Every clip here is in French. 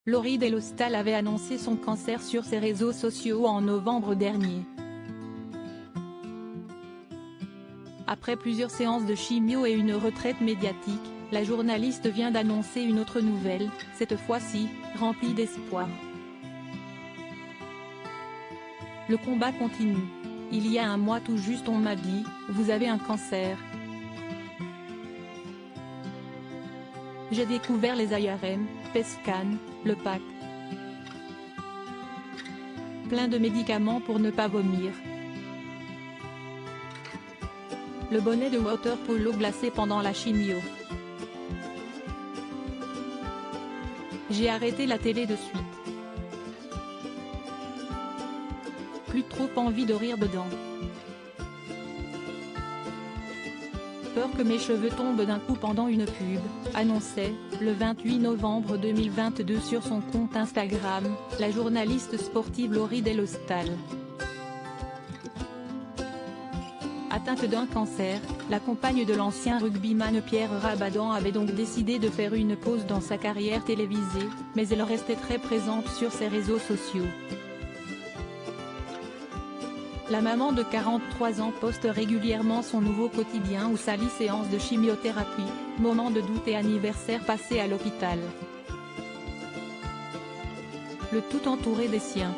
Laurie Delhostal avait annoncé son cancer sur ses réseaux sociaux en novembre dernier. Après plusieurs séances de chimio et une retraite médiatique, la journaliste vient d'annoncer une autre nouvelle, cette fois-ci, remplie d'espoir. Le combat continue. Il y a un mois tout juste on m'a dit, vous avez un cancer. J'ai découvert les IRM, PET-scan, le PAC. Plein de médicaments pour ne pas vomir. Le bonnet de water polo glacé pendant la chimio. J'ai arrêté la télé de suite. Plus trop envie de rire dedans. Peur que mes cheveux tombent d'un coup pendant une pub, annonçait, le 28 novembre 2022 sur son compte Instagram, la journaliste sportive Laurie Delhostal. Atteinte d'un cancer, la compagne de l'ancien rugbyman Pierre Rabadan avait donc décidé de faire une pause dans sa carrière télévisée, mais elle restait très présente sur ses réseaux sociaux. La maman de 43 ans poste régulièrement son nouveau quotidien où s'allient séances de chimiothérapie, moments de doute et anniversaire passés à l'hôpital. Le tout entouré des siens.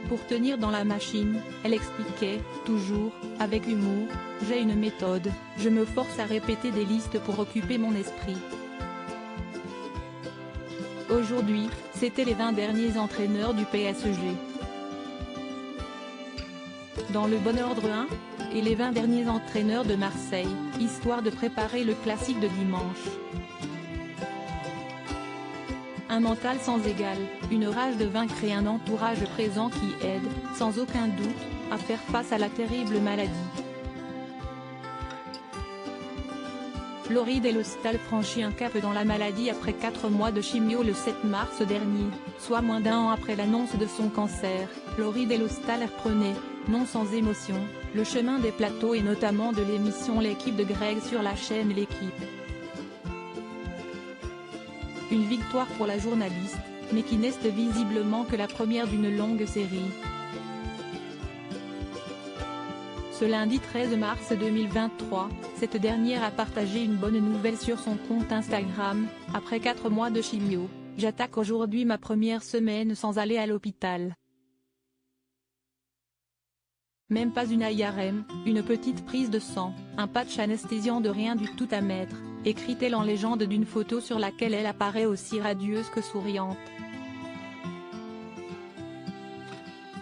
Pour tenir dans la machine, elle expliquait, toujours, avec humour, j'ai une méthode, je me force à répéter des listes pour occuper mon esprit. Aujourd'hui, c'était les 20 derniers entraîneurs du PSG. Dans le bon ordre 1, et les 20 derniers entraîneurs de Marseille, histoire de préparer le classique de dimanche. Un mental sans égal, une rage de vaincre et un entourage présent qui aide, sans aucun doute, à faire face à la terrible maladie. Laurie Delhostal franchit un cap dans la maladie après 4 mois de chimio le 7 mars dernier, soit moins d'1 an après l'annonce de son cancer. Laurie Delhostal reprenait, non sans émotion, le chemin des plateaux et notamment de l'émission L'équipe de Greg sur la chaîne L'équipe. Une victoire pour la journaliste, mais qui n'est visiblement que la première d'une longue série. Ce lundi 13 mars 2023, cette dernière a partagé une bonne nouvelle sur son compte Instagram, après 4 mois de chimio, j'attaque aujourd'hui ma première semaine sans aller à l'hôpital. Même pas une IRM, une petite prise de sang, un patch anesthésiant de rien du tout à mettre, écrit-elle en légende d'une photo sur laquelle elle apparaît aussi radieuse que souriante.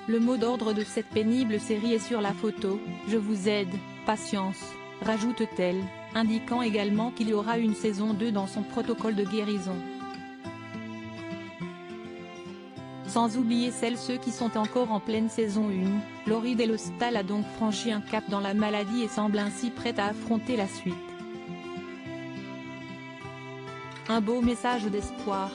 Le mot d'ordre de cette pénible série est sur la photo, je vous aide, patience, rajoute-t-elle, indiquant également qu'il y aura une saison 2 dans son protocole de guérison. Sans oublier ceux qui sont encore en pleine saison 1, Laurie Delhostal a donc franchi un cap dans la maladie et semble ainsi prête à affronter la suite. Un beau message d'espoir.